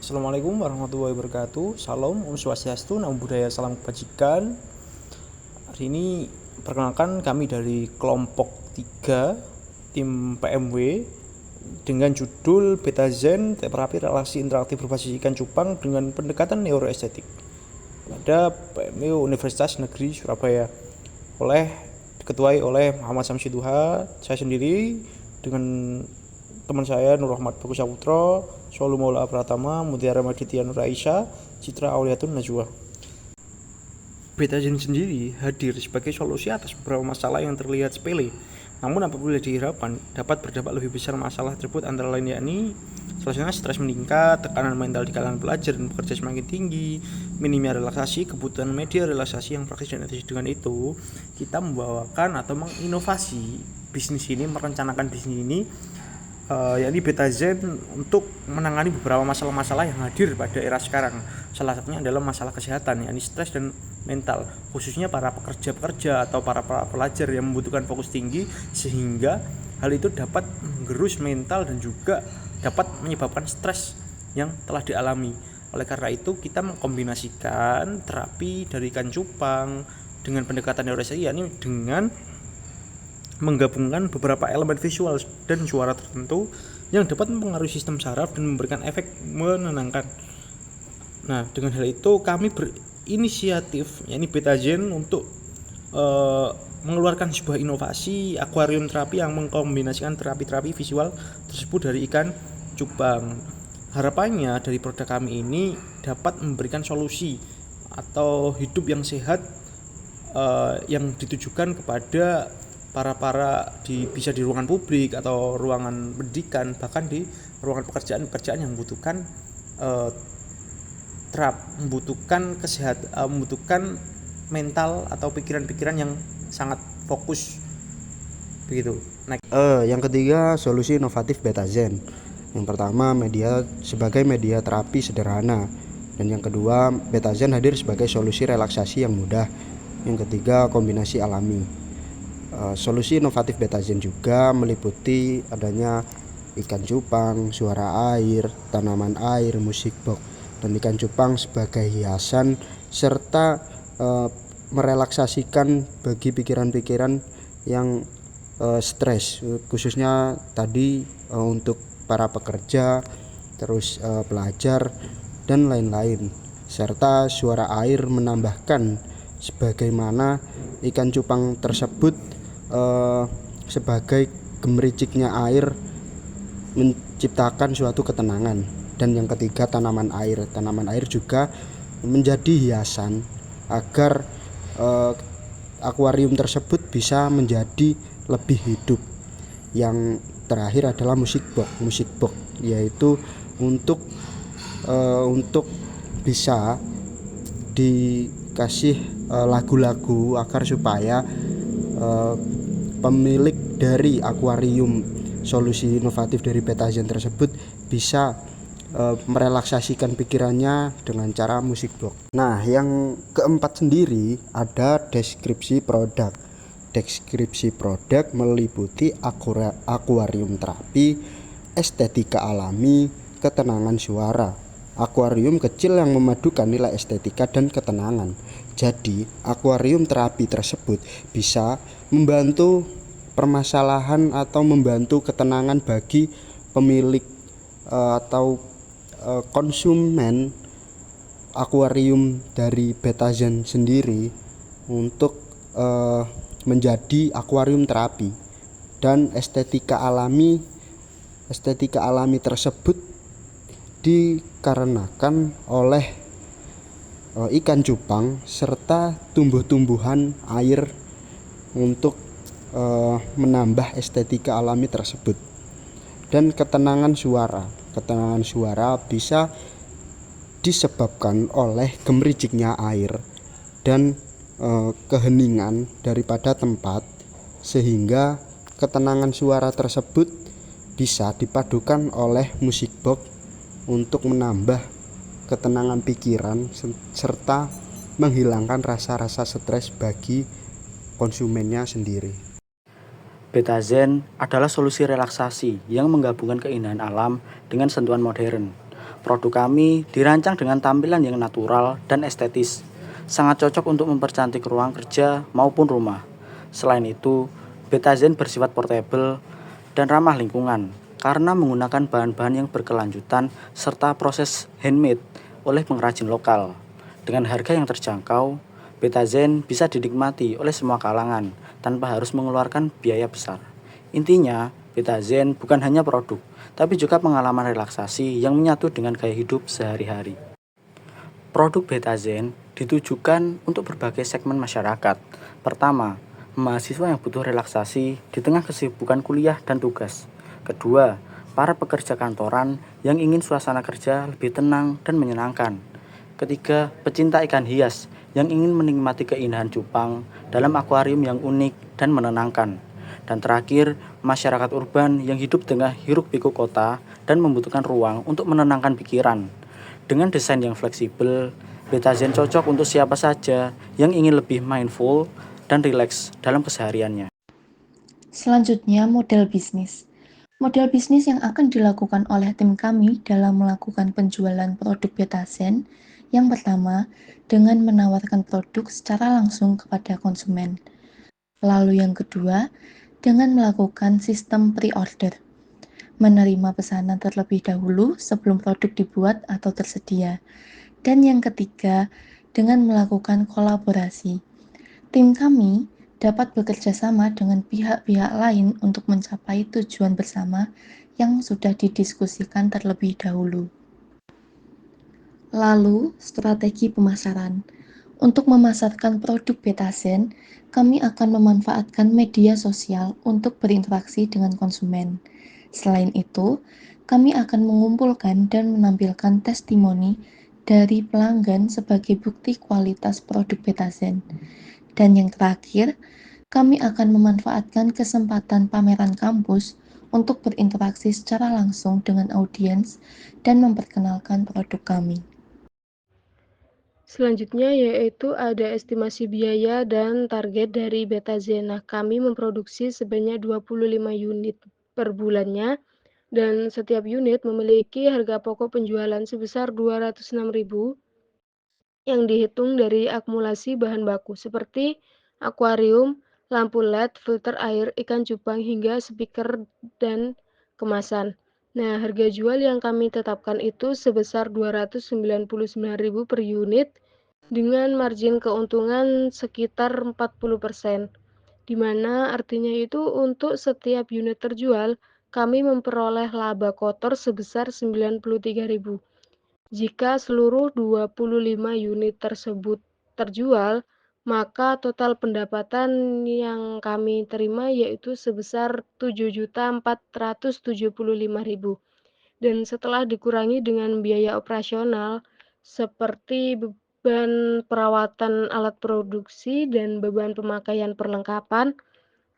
Assalamualaikum warahmatullahi wabarakatuh. Salam, Om Swastiastu, Namo Buddhaya, salam kebajikan. Hari ini perkenalkan kami dari kelompok 3 tim PMW dengan judul Beta Zen Terapi Relasi Interaktif Berbasis Ikan Cupang dengan pendekatan neuroestetik pada PMW Universitas Negeri Surabaya diketuai oleh Muhammad Samsiduha, saya sendiri dengan teman saya Nur Rahmat Bagus Saputra, Solu Maula Pratama, Mutiara Maditya Nur Aisyah, Citra Auliatun Najwa. Beta Zen sendiri hadir sebagai solusi atas beberapa masalah yang terlihat sepele, namun apabila dihiraukan dapat berdampak lebih besar. Masalah tersebut antara lain yakni salah satunya stres meningkat, tekanan mental di kalangan pelajar dan pekerja semakin tinggi, minimnya relaksasi, kebutuhan media relaksasi yang praktis dan etis. Dengan itu, kita membawakan atau menginovasi bisnis ini, merencanakan bisnis ini yakni Beta Zen untuk menangani beberapa masalah-masalah yang hadir pada era sekarang. Salah satunya adalah masalah kesehatan, yakni stres dan mental, khususnya para pekerja-pekerja atau para pelajar yang membutuhkan fokus tinggi, sehingga hal itu dapat menggerus mental dan juga dapat menyebabkan stres yang telah dialami. Oleh karena itu, kita mengkombinasikan terapi dari ikan cupang dengan pendekatan neuroestetik, yakni dengan menggabungkan beberapa elemen visual dan suara tertentu yang dapat mempengaruhi sistem saraf dan memberikan efek menenangkan. Nah, dengan hal itu kami berinisiatif, yakni Beta Zen, untuk mengeluarkan sebuah inovasi akuarium terapi yang mengkombinasikan terapi-terapi visual tersebut dari ikan cupang. Harapannya dari produk kami ini dapat memberikan solusi atau hidup yang sehat yang ditujukan kepada para bisa di ruangan publik atau ruangan pendidikan, bahkan di ruangan pekerjaan yang membutuhkan membutuhkan mental atau pikiran-pikiran yang sangat fokus begitu. Yang ketiga, solusi inovatif Beta Zen. Yang pertama, media sebagai media terapi sederhana, dan yang kedua, Beta Zen hadir sebagai solusi relaksasi yang mudah. Yang ketiga, kombinasi alami. Solusi inovatif Beta Zen juga meliputi adanya ikan cupang, suara air, tanaman air, musik box, dan ikan cupang sebagai hiasan serta merelaksasikan bagi pikiran-pikiran yang stres, khususnya tadi untuk para pekerja, terus pelajar dan lain-lain. Serta suara air menambahkan sebagaimana ikan cupang tersebut sebagai gemericiknya air menciptakan suatu ketenangan. Dan yang ketiga, tanaman air juga menjadi hiasan agar akuarium tersebut bisa menjadi lebih hidup. Yang terakhir adalah musik box yaitu untuk bisa dikasih lagu-lagu agar supaya pemilik dari akuarium solusi inovatif dari Beta Zen tersebut bisa merelaksasikan pikirannya dengan cara musik box. Nah, yang keempat sendiri ada deskripsi produk. Deskripsi produk meliputi akuarium terapi, estetika alami, ketenangan suara. Akuarium kecil yang memadukan nilai estetika dan ketenangan. Jadi, akuarium terapi tersebut bisa membantu permasalahan atau membantu ketenangan bagi pemilik atau konsumen akuarium dari Beta Zen sendiri untuk menjadi akuarium terapi. Dan estetika alami tersebut dikarenakan oleh ikan cupang serta tumbuh-tumbuhan air untuk menambah estetika alami tersebut. Dan ketenangan suara bisa disebabkan oleh gemericiknya air dan keheningan daripada tempat, sehingga ketenangan suara tersebut bisa dipadukan oleh musik box untuk menambah ketenangan pikiran serta menghilangkan rasa-rasa stres bagi konsumennya sendiri. Beta Zen adalah solusi relaksasi yang menggabungkan keindahan alam dengan sentuhan modern. Produk kami dirancang dengan tampilan yang natural dan estetis, sangat cocok untuk mempercantik ruang kerja maupun rumah. Selain itu, Betazen bersifat portable dan ramah lingkungan karena menggunakan bahan-bahan yang berkelanjutan serta proses handmade oleh pengrajin lokal. Dengan harga yang terjangkau, Betazen bisa dinikmati oleh semua kalangan tanpa harus mengeluarkan biaya besar. Intinya, Betazen bukan hanya produk, tapi juga pengalaman relaksasi yang menyatu dengan gaya hidup sehari-hari. Produk Betazen ditujukan untuk berbagai segmen masyarakat. Pertama, mahasiswa yang butuh relaksasi di tengah kesibukan kuliah dan tugas. Kedua, para pekerja kantoran yang ingin suasana kerja lebih tenang dan menyenangkan. Ketiga, pecinta ikan hias yang ingin menikmati keindahan cupang dalam akuarium yang unik dan menenangkan. Dan terakhir, masyarakat urban yang hidup tengah hiruk-pikuk kota dan membutuhkan ruang untuk menenangkan pikiran. Dengan desain yang fleksibel, Betazen cocok untuk siapa saja yang ingin lebih mindful dan rileks dalam kesehariannya. Selanjutnya, model bisnis. Model bisnis yang akan dilakukan oleh tim kami dalam melakukan penjualan produk Betazen, yang pertama, dengan menawarkan produk secara langsung kepada konsumen. Lalu yang kedua, dengan melakukan sistem pre-order, menerima pesanan terlebih dahulu sebelum produk dibuat atau tersedia. Dan yang ketiga, dengan melakukan kolaborasi. Tim kami dapat bekerja sama dengan pihak-pihak lain untuk mencapai tujuan bersama yang sudah didiskusikan terlebih dahulu. Lalu, strategi pemasaran. Untuk memasarkan produk Betazen, kami akan memanfaatkan media sosial untuk berinteraksi dengan konsumen. Selain itu, kami akan mengumpulkan dan menampilkan testimoni dari pelanggan sebagai bukti kualitas produk Betazen. Dan yang terakhir, kami akan memanfaatkan kesempatan pameran kampus untuk berinteraksi secara langsung dengan audiens dan memperkenalkan produk kami. Selanjutnya yaitu ada estimasi biaya dan target dari Betazen. Nah, kami memproduksi sebanyak 25 unit per bulannya dan setiap unit memiliki harga pokok penjualan sebesar 206.000 yang dihitung dari akumulasi bahan baku seperti akuarium, lampu LED, filter air, ikan cupang hingga speaker dan kemasan. Nah, harga jual yang kami tetapkan itu sebesar 299.000 per unit dengan margin keuntungan sekitar 40%, di mana artinya itu untuk setiap unit terjual, kami memperoleh laba kotor sebesar 93.000. Jika seluruh 25 unit tersebut terjual, maka total pendapatan yang kami terima yaitu sebesar 7.475.000. Dan setelah dikurangi dengan biaya operasional seperti beban perawatan alat produksi dan beban pemakaian perlengkapan,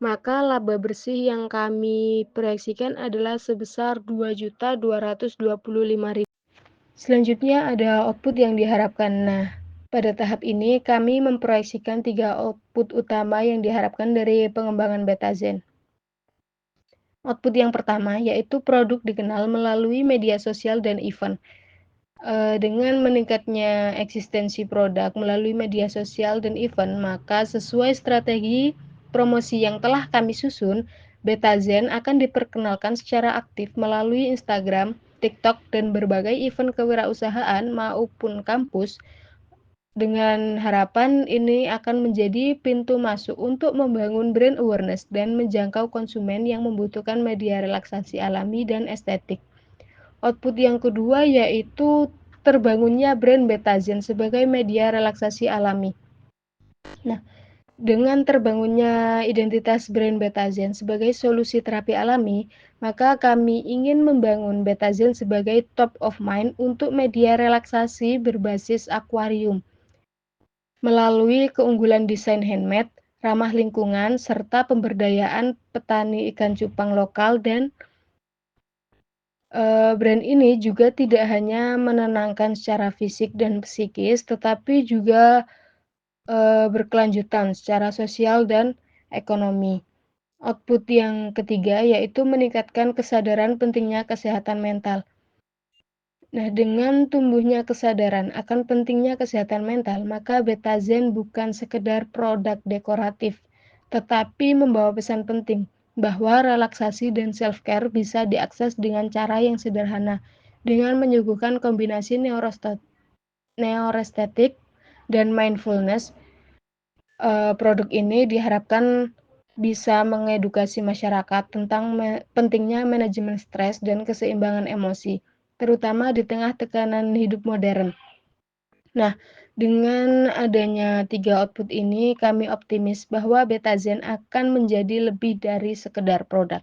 maka laba bersih yang kami proyeksikan adalah sebesar 2.225.000. Selanjutnya ada output yang diharapkan. Nah, pada tahap ini kami memproyeksikan 3 output utama yang diharapkan dari pengembangan Betazen. Output yang pertama yaitu produk dikenal melalui media sosial dan event. Dengan meningkatnya eksistensi produk melalui media sosial dan event, maka sesuai strategi promosi yang telah kami susun, Betazen akan diperkenalkan secara aktif melalui Instagram, TikTok, dan berbagai event kewirausahaan maupun kampus, dengan harapan ini akan menjadi pintu masuk untuk membangun brand awareness dan menjangkau konsumen yang membutuhkan media relaksasi alami dan estetik. Output yang kedua yaitu terbangunnya brand Betazen sebagai media relaksasi alami. Nah, dengan terbangunnya identitas brand Betazen sebagai solusi terapi alami, maka kami ingin membangun Betazen sebagai top of mind untuk media relaksasi berbasis akuarium. Melalui keunggulan desain handmade, ramah lingkungan, serta pemberdayaan petani ikan cupang lokal dan brand ini juga tidak hanya menenangkan secara fisik dan psikis, tetapi juga berkelanjutan secara sosial dan ekonomi. Output yang ketiga yaitu meningkatkan kesadaran pentingnya kesehatan mental. Nah, dengan tumbuhnya kesadaran akan pentingnya kesehatan mental, maka Betazen bukan sekedar produk dekoratif, tetapi membawa pesan penting bahwa relaksasi dan self-care bisa diakses dengan cara yang sederhana, dengan menyuguhkan kombinasi neurestetik dan mindfulness. Produk ini diharapkan bisa mengedukasi masyarakat tentang pentingnya manajemen stres dan keseimbangan emosi, terutama di tengah tekanan hidup modern. Nah, dengan adanya 3 output ini, kami optimis bahwa Betazen akan menjadi lebih dari sekedar produk.